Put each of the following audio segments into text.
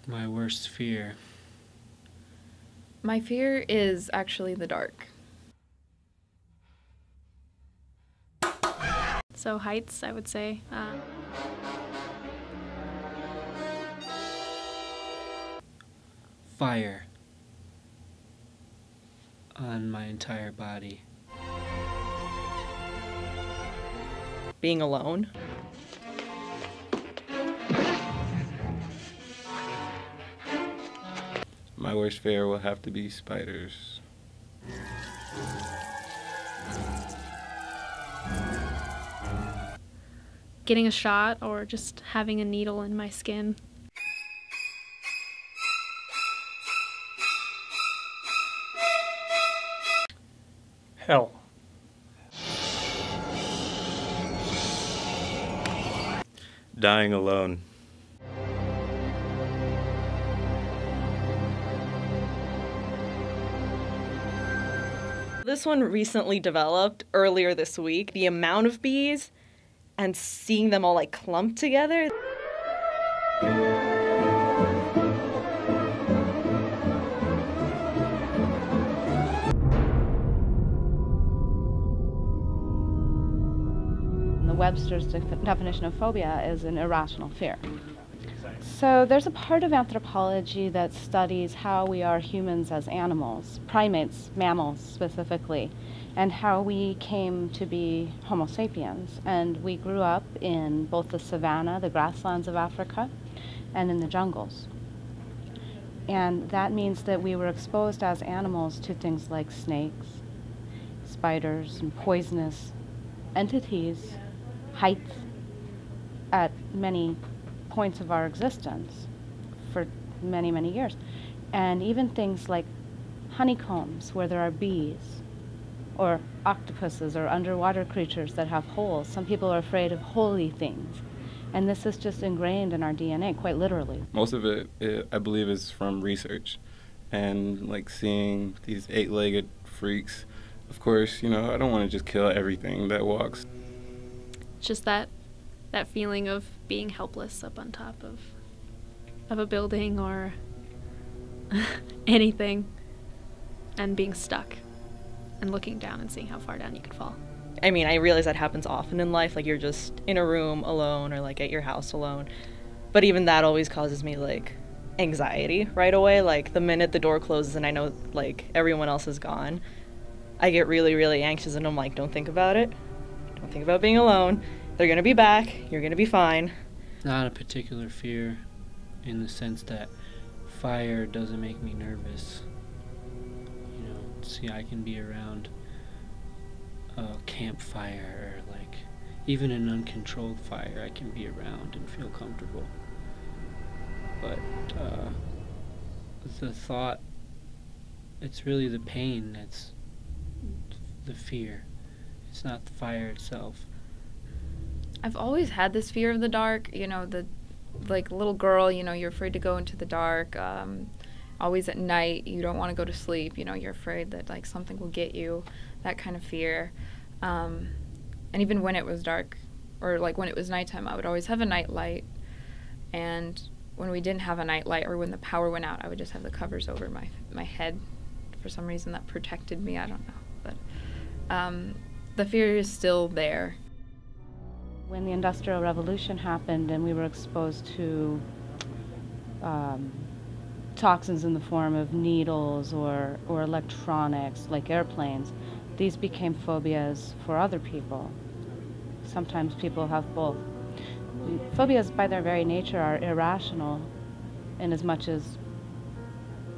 My worst fear. My fear is actually the dark. So heights, I would say. Fire. On my entire body. Being alone. My worst fear will have to be spiders. Getting a shot or just having a needle in my skin. Hell. Dying alone. This one recently developed earlier this week. The amount of bees and seeing them all like clumped together. Webster's definition of phobia is an irrational fear. So there's a part of anthropology that studies how we are humans as animals, primates, mammals specifically, and how we came to be Homo sapiens. And we grew up in both the savanna, the grasslands of Africa, and in the jungles. And that means that we were exposed as animals to things like snakes, spiders, and poisonous entities, heights at many points of our existence for many, many years. And even things like honeycombs where there are bees, or octopuses or underwater creatures that have holes. Some people are afraid of holy things. And this is just ingrained in our DNA, quite literally. Most of it, I believe, is from research. And like seeing these 8-legged freaks, of course, you know, I don't want to just kill everything that walks. Just that feeling of being helpless up on top of a building or anything, and being stuck and looking down and seeing how far down you could fall. I mean, I realize that happens often in life, like you're just in a room alone or like at your house alone. But even that always causes me like anxiety right away. Like the minute the door closes and I know like everyone else is gone, I get really, really anxious and I'm like, don't think about it. Don't think about being alone. They're gonna be back. You're gonna be fine. Not a particular fear in the sense that fire doesn't make me nervous. You know, see, I can be around a campfire or like even an uncontrolled fire I can be around and feel comfortable. But the thought, it's really the pain that's the fear. It's not the fire itself. I've always had this fear of the dark, you know, the like little girl, you know, you're afraid to go into the dark. Always at night, you don't want to go to sleep, you know, you're afraid that like something will get you, that kind of fear. And even when it was dark, or like when it was nighttime, I would always have a night light. And when we didn't have a night light or when the power went out, I would just have the covers over my head. For some reason that protected me, I don't know. But the fear is still there. When the Industrial Revolution happened and we were exposed to toxins in the form of needles or electronics, like airplanes, these became phobias for other people. Sometimes people have both. Phobias, by their very nature, are irrational in as much as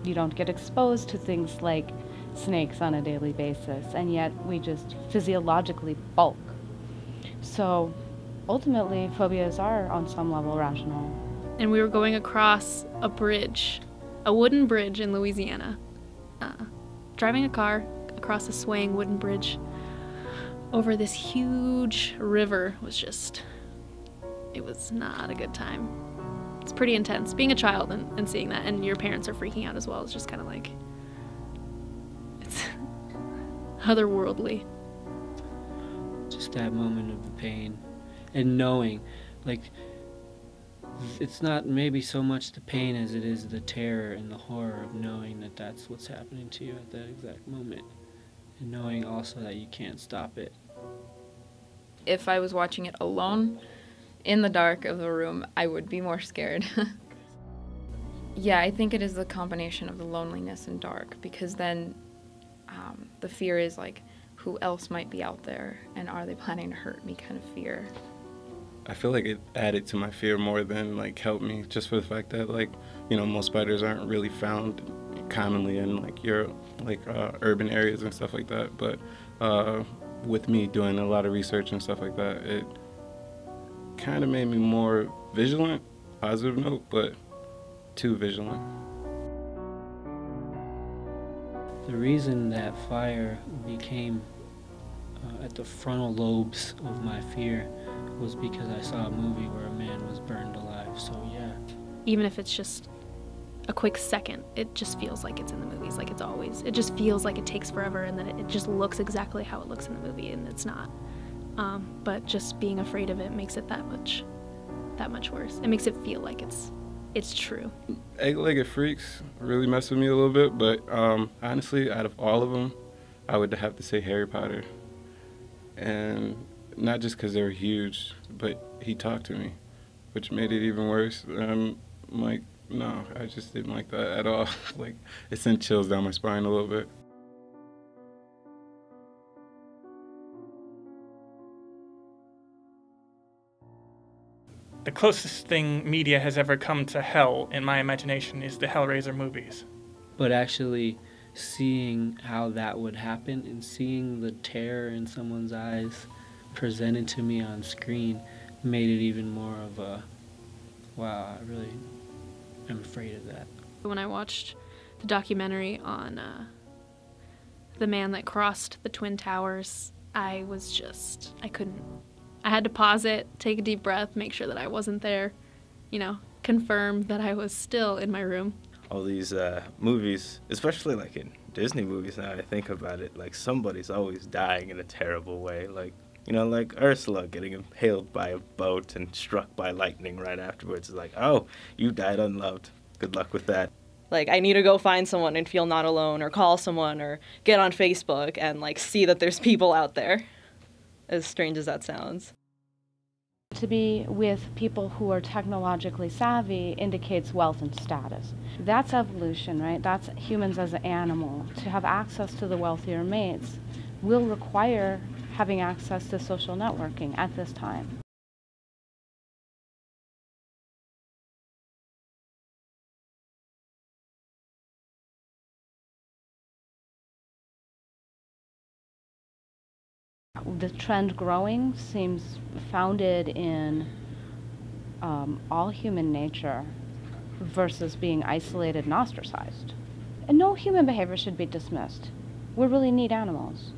you don't get exposed to things like snakes on a daily basis, and yet we just physiologically bulk. So ultimately, phobias are on some level rational. And we were going across a bridge, a wooden bridge in Louisiana. Driving a car across a swaying wooden bridge over this huge river was just, it was not a good time. It's pretty intense. Being a child and seeing that, and your parents are freaking out as well, is just kind of like, it's otherworldly. Just that moment of the pain and knowing, like, It's not maybe so much the pain as it is the terror and the horror of knowing that that's what's happening to you at that exact moment, and knowing also that you can't stop it. If I was watching it alone in the dark of the room, I would be more scared. Yeah, I think it is the combination of the loneliness and dark, because then the fear is like, who else might be out there, and are they planning to hurt me kind of fear. I feel like it added to my fear more than like helped me, just for the fact that like, you know, most spiders aren't really found commonly in like urban areas and stuff like that. But with me doing a lot of research and stuff like that, it kind of made me more vigilant, positive note, but too vigilant. The reason that fire became at the frontal lobes of my fear was because I saw a movie where a man was burned alive. So yeah. Even if it's just a quick second, it just feels like it's in the movies, like it's always. It just feels like it takes forever, and then it just looks exactly how it looks in the movie, and it's not. But just being afraid of it makes it that much worse. It makes it feel like it's true. Eight-legged freaks really mess with me a little bit, but honestly, out of all of them, I would have to say Harry Potter. And not just because they were huge, but he talked to me, which made it even worse. I'm like, no, I just didn't like that at all. Like, it sent chills down my spine a little bit. The closest thing media has ever come to hell, in my imagination, is the Hellraiser movies. But actually seeing how that would happen and seeing the terror in someone's eyes presented to me on screen made it even more of a, wow, I really am afraid of that. When I watched the documentary on the man that crossed the Twin Towers, I couldn't. I had to pause it, take a deep breath, make sure that I wasn't there, confirm that I was still in my room. All these movies, especially like in Disney movies now I think about it, like somebody's always dying in a terrible way. Like, like Ursula getting impaled by a boat and struck by lightning right afterwards. It's like, oh, you died unloved. Good luck with that. Like, I need to go find someone and feel not alone, or call someone, or get on Facebook and like see that there's people out there. As strange as that sounds. To be with people who are technologically savvy indicates wealth and status. That's evolution, right? That's humans as an animal. To have access to the wealthier mates will require having access to social networking at this time. The trend growing seems founded in all human nature versus being isolated and ostracized. And no human behavior should be dismissed. We're really neat animals.